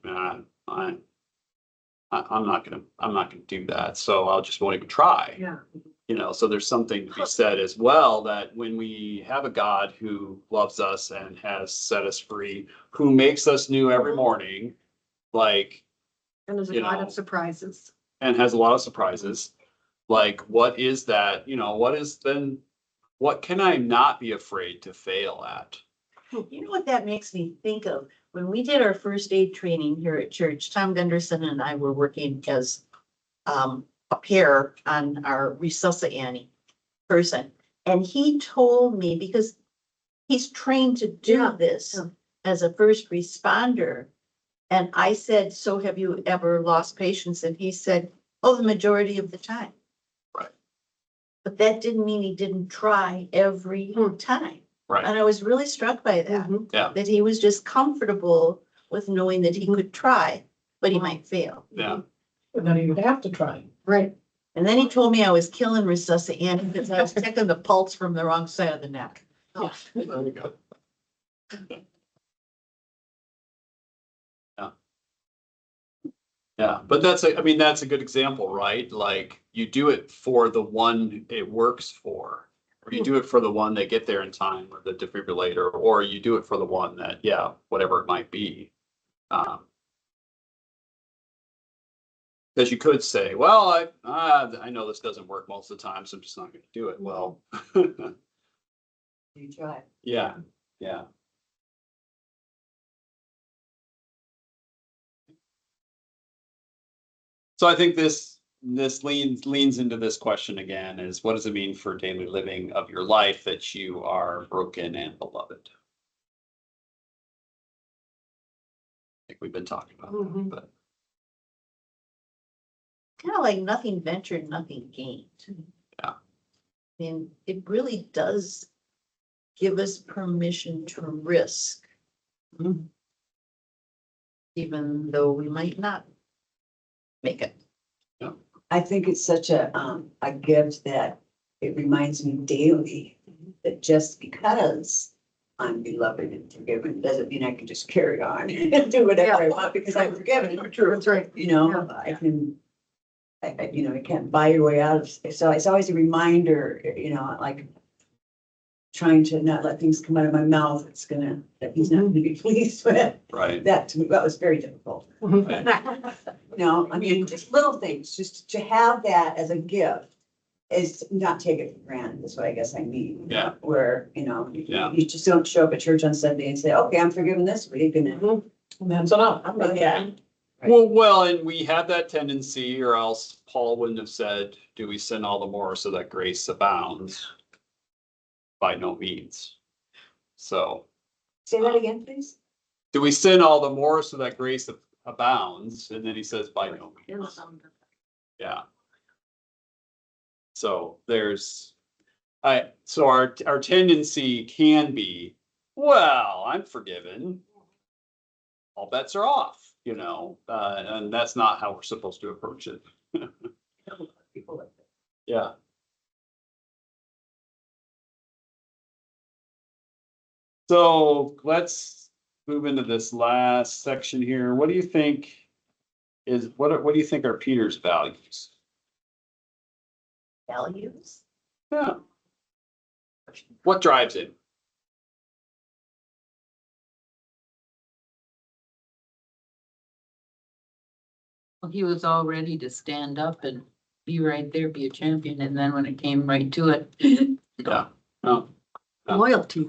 not gonna do that, so I'll just won't even try. Yeah. You know, so there's something to be said as well, that when we have a God who loves us and has set us free, who makes us new every morning, like, And there's a You lot know. of surprises. and has a lot of surprises, like, what is that, you know, what can I not be afraid to fail at? You know what that makes me think of? When we did our first aid training here at church, Tom Gunderson and I were working as a pair on our resuscitating person. And he told me, because he's trained to do Yeah, this yeah. as a first responder. And I said, so have you ever lost patients? And he said, oh, the majority of the time. Right. But that didn't mean he didn't try every time. Right, And I was really struck by that, Mhm. that he was just comfortable with knowing that he could try, but he might fail. yeah, But not even have to try. Right. And then he told me I was killing resuscitating because I was taking the pulse from the wrong side of the neck. Oh, there we go. Yeah, but I mean, that's a good example, right? Like, you do it for the one it works for. Or you do it for the one that get there in time, or the defibrillator, or you do it for the one that, yeah, whatever it might be. Because you could say, well, I know this doesn't work most of the time, so I'm just not gonna do it. Well, You try. yeah, yeah. So I think this leans into this question again, is what does it mean for daily living of your life that you are broken and beloved? I think we've been talking about that, Mhm. but Kind of like nothing ventured, nothing gained. Yeah. I mean, it really does give us permission to risk. Even though we might not make it. I think it's such a gift that it reminds me daily that just because I'm beloved and forgiven doesn't mean I can just carry on and do whatever I want because I'm forgiven. That's right. You know, Yeah. I can You can't buy your way out of, so it's always a reminder, like trying to not let things come out of my mouth, that he's not gonna be pleased with. Right. That to me, that was very difficult. I mean, just little things, just to have that as a gift is not take it for granted, is what I guess I mean. Yeah. Where, Yeah. you just don't show up at church on Sunday and say, okay, I'm forgiven this week, and then And that's enough. I'm like, yeah. Well, and we have that tendency, or else Paul wouldn't have said, do we sin all the more so that grace abounds? By no means. So, Say that again, please. do we sin all the more so that grace abounds? And then he says, by no means. Yeah. So so our tendency can be, well, I'm forgiven. All bets are off, and that's not how we're supposed to approach it. People like that. Yeah. So let's move into this last section here. What do you think what do you think are Peter's values? Values? Yeah. What drives him? Well, he was all ready to stand up and be right there, be a champion, and then when it came right to it. Yeah. No. Loyalty.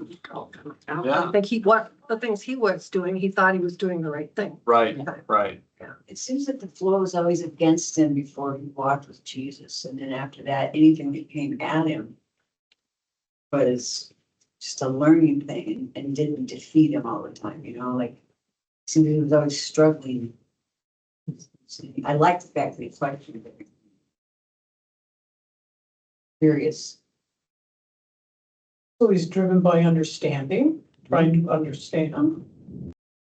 Yeah. I think the things he was doing, he thought he was doing the right thing. Right. Right. It seems that the flow was always against him before he walked with Jesus. And then after that, anything that came at him was just a learning thing and didn't defeat him all the time, like, it seemed he was always struggling. I like the fact that it's like various. So he's driven by understanding, trying to understand.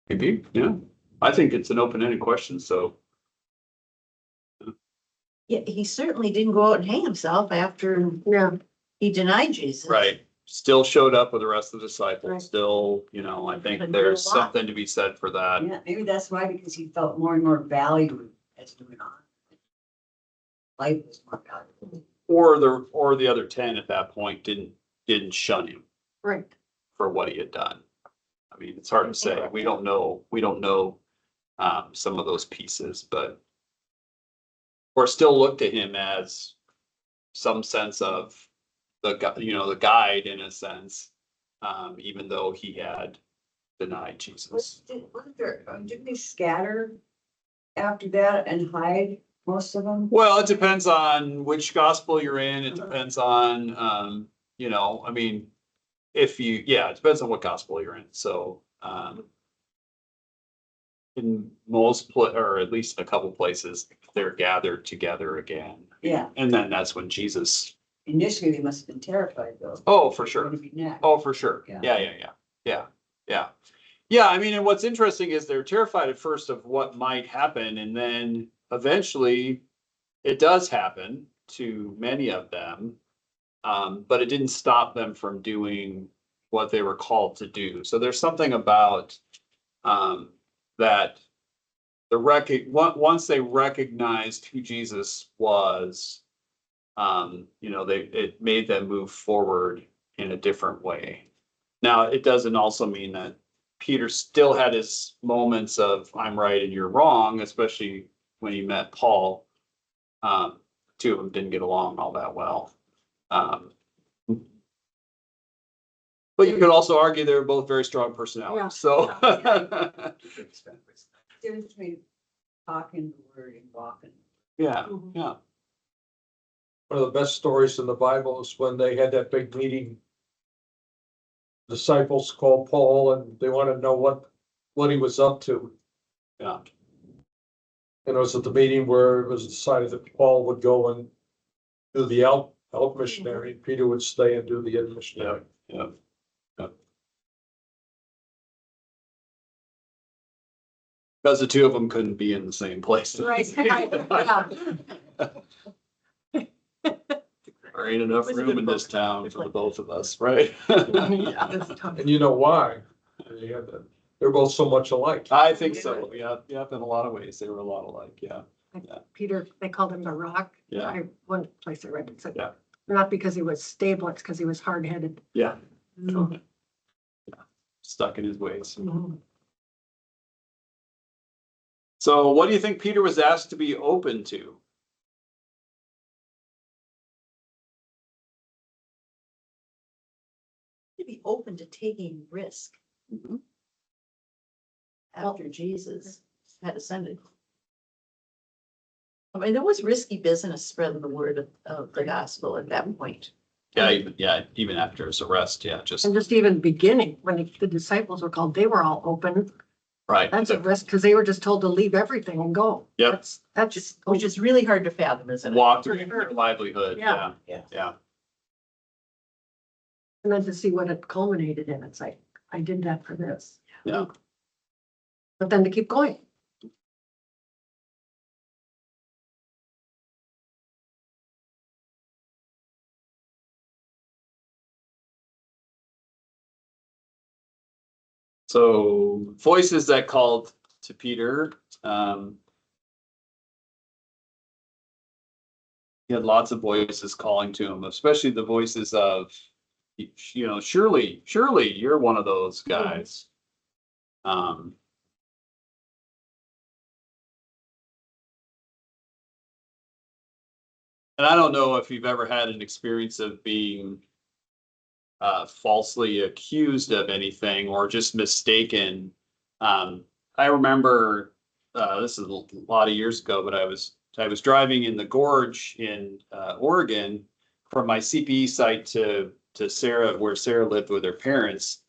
Maybe. Yeah. I think it's an open-ended question. So Yeah, he certainly didn't go out and hang himself after Yeah. he denied Jesus. right. Still showed up with the rest of the disciples. Right. Still, I think Couldn't there's do a lot. something to be said for that. Yeah, maybe that's why, because he felt more and more valued as it went on. Life was more valuable. Or the other 10 at that point didn't shun him Right. for what he had done. I mean, it's hard to say. We don't know some of those pieces, but or still look to him as some sense of the guide in a sense, even though he had denied Jesus. Didn't they scatter after that and hide, most of them? Well, it depends on which gospel you're in. It depends on, I mean, it depends on what gospel you're in. So, in most or at least a couple places, they're gathered together again. Yeah, And then that's when Jesus, initially they must have been terrified though. oh, for sure. What if he next? Oh, for sure. Yeah. Yeah. Yeah, I mean, and what's interesting is they're terrified at first of what might happen, and then eventually it does happen to many of them. But it didn't stop them from doing what they were called to do. So there's something about that once they recognized who Jesus was, it made them move forward in a different way. Now, it doesn't also mean that Peter still had his moments of I'm right and you're wrong, especially when he met Paul. Two of them didn't get along all that well. But you could also argue they were both very strong personalities. Yeah. So Difference between talking the word and walking. yeah. One of the best stories in the Bible is when they had that big meeting. Disciples called Paul and they wanted to know what he was up to. Yeah. And it was at the meeting where it was decided that Paul would go and do the out missionary, and Peter would stay and do the in missionary. Yeah. Because the two of them couldn't be in the same place. Right. There ain't enough room in this town for the both of us, right? And you know why? They're both so much alike. I think so. Yeah. In a lot of ways, they were a lot alike. Yeah. Yeah. Peter, they called him the Rock. Yeah. One place I read it said, Yeah. not because he was stable, it's because he was hard-headed. Yeah, So, stuck in his ways. mhm. So what do you think Peter was asked to be open to? To be open to taking risk after Jesus had ascended. I mean, there was risky business spreading the word of the gospel at that point. Even after his arrest, just And just even beginning, when the disciples were called, they were all open. right. That's a risk because they were just told to leave everything and go. Yep. That's just, Which is really hard to fathom, isn't it? Walked For away from sure. their livelihood. Yeah. Yeah. and then to see what it culminated in, it's like, I did that for this. Yeah. But then to keep going. So voices that called to Peter. He had lots of voices calling to him, especially the voices of, surely you're one of those guys. And I don't know if you've ever had an experience of being falsely accused of anything or just mistaken. I remember this is a lot of years ago, but I was driving in the gorge in Oregon from my CPE site to Sarah, where Sarah lived with her parents,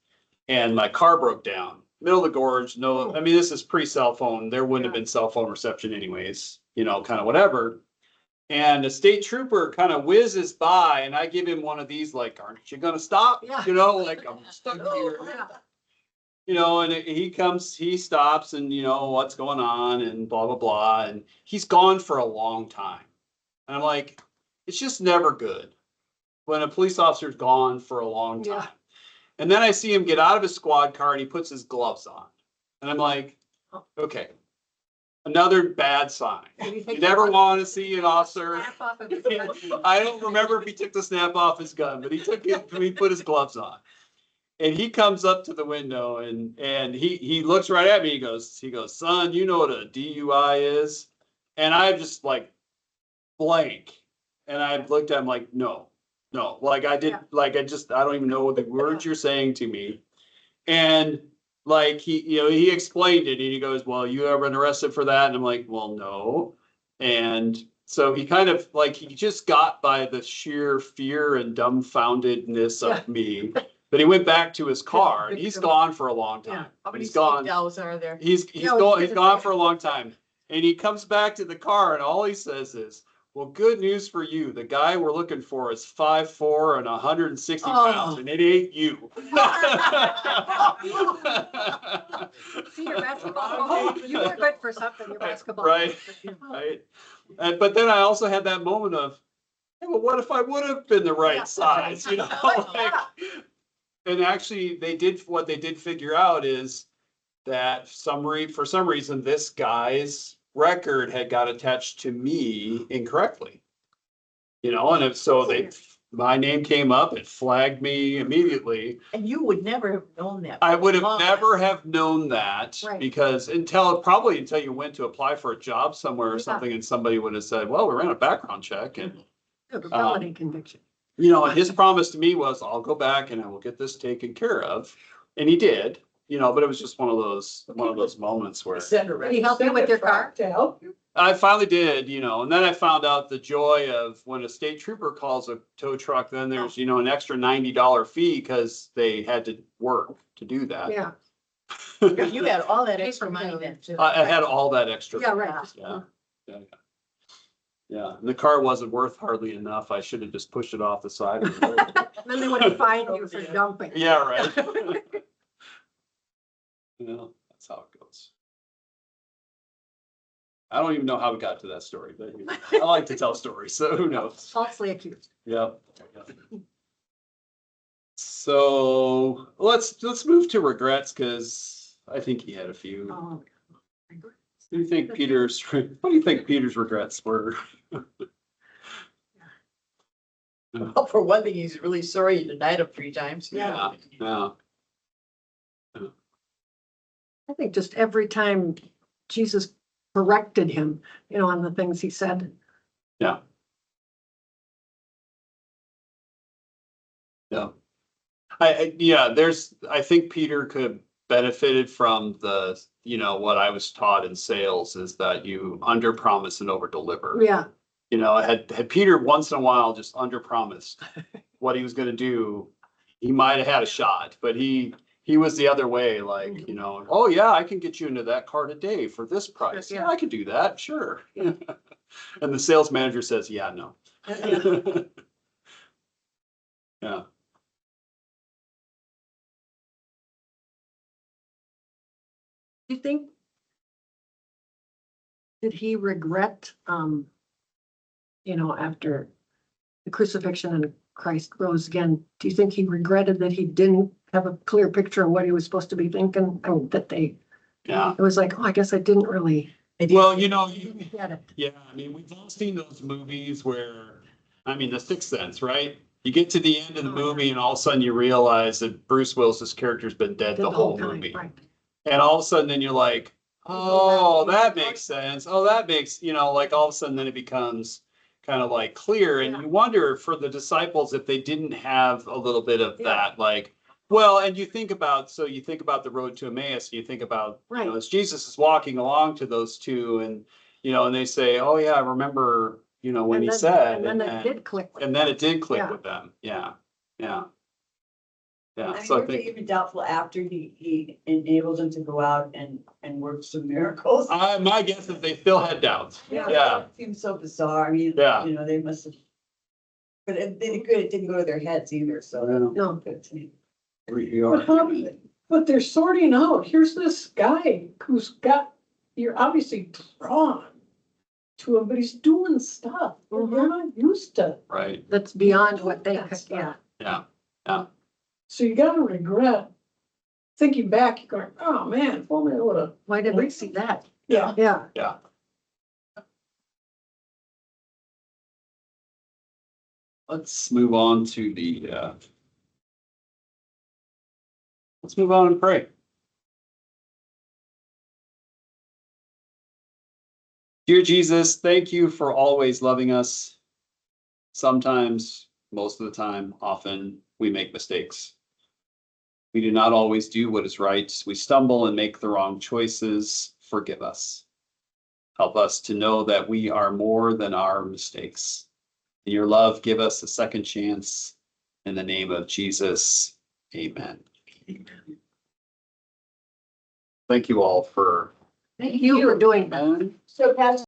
and my car broke down. Middle of the gorge. No, I mean, this is pre-cell phone. There wouldn't have been cell phone reception anyways, kind of whatever. And a state trooper kind of whizzes by and I give him one of these, like, aren't you gonna stop? Yeah. Like I'm stuck here. And he stops and, what's going on and blah, blah, blah. And he's gone for a long time. And I'm like, it's just never good when a police officer's gone for a long time. Yeah. And then I see him get out of his squad car and he puts his gloves on. And I'm like, okay, another bad sign. You never want to see an officer. I don't remember if he took the snap off his gun, but he put his gloves on. And he comes up to the window and he looks right at me. He goes, son, you know what a DUI is? And I'm just like blank. And I looked at him like, no, like I did, I don't even know what the words you're saying to me. And like he explained it and he goes, well, you ever been arrested for that? And I'm like, well, no. And so he kind of he just got by the sheer fear and dumbfoundedness of me. But he went back to his car and he's gone for a long time. How many He's gone. $60 are there? He's gone for a long time. And he comes back to the car and all he says is, well, good news for you. The guy we're looking for is 5'4" and 160 pounds, and it ain't you. See your basketball. You were good for something, your basketball. Right. Right. But then I also had that moment of, hey, well, what if I would have been the right size, and actually what they did figure out is that for some reason, this guy's record had got attached to me incorrectly, and my name came up, it flagged me immediately. And you would never have known that. I would have never have known that Right. because until you went to apply for a job somewhere or something and somebody would have said, well, we ran a background check and, The felony conviction. and his promise to me was I'll go back and I will get this taken care of. And he did, but it was just one of those moments where Did he help you with your car? To help you. I finally did, and then I found out the joy of when a state trooper calls a tow truck, then there's, an extra $90 fee because they had to work to do that. Yeah. You had all that extra money then too. I had all that extra. Yeah, right. Yeah. Yeah. And the car wasn't worth hardly enough. I should have just pushed it off the side. Of the road. Then they would have fined you for dumping. Yeah, right. That's how it goes. I don't even know how we got to that story, but I like to tell stories, so who knows? Falsely accused. Yeah. So let's move to regrets because I think he had a few. Oh, do you think Peter's, what do you think Peter's regrets were? Well, for one thing, he's really sorry he denied him 3 times. Yeah, yeah, I think just every time Jesus corrected him, on the things he said. yeah. Yeah. I think Peter could benefited from the, what I was taught in sales is that you under promise and over deliver. Yeah, Had Peter once in a while just under promised what he was gonna do, he might have had a shot, but he was the other way, like, oh yeah, I can get you into that car today for this price. Yeah, Yeah. I could do that, sure. And the sales manager says, yeah, no. Yeah. do you think? Did he regret, after the crucifixion and Christ rose again, do you think he regretted that he didn't have a clear picture of what he was supposed to be thinking? I mean, Yeah. it was like, oh, I guess I didn't really Well, get it. yeah, I mean, we've all seen those movies where, The Sixth Sense, right? You get to the end of the movie and all of a sudden you realize that Bruce Willis's character's been dead Did the whole time, movie. right. And all of a sudden then you're like, oh, that makes sense. Oh, that makes, like all of a sudden then it becomes kind of like clear. And Yeah. you wonder for the disciples if they didn't have a little bit of Yeah. that, like, well, and you think about the road to Emmaus, and you think about, Right. as Jesus is walking along to those two and, and they say, oh yeah, I remember, when And he then- said, And then it did click. with and then it did click Yeah. with them. Yeah, yeah. Yeah, I so mean, I were they think, even doubtful after he enabled them to go out and work some miracles? my guess is they still had doubts. Yeah. It seems so bizarre. I mean, Yeah. they must have. But it didn't go to their heads either, so. No. Good to me. But how, but they're sorting out, here's this guy you're obviously drawn to him, but he's doing stuff that they're not used to. Right, That's beyond what they That could, stuff. yeah. yeah. So you gotta regret, thinking back, you're going, oh man, if only I would've, Why didn't we see that? yeah. Yeah. Yeah. Let's move on to let's move on and pray. Dear Jesus, thank you for always loving us. Sometimes, most of the time, often, we make mistakes. We do not always do what is right. We stumble and make the wrong choices. Forgive us. Help us to know that we are more than our mistakes. In your love, give us a second chance. In the name of Jesus, amen. Thank you all for. Thank you for doing that. So Pastor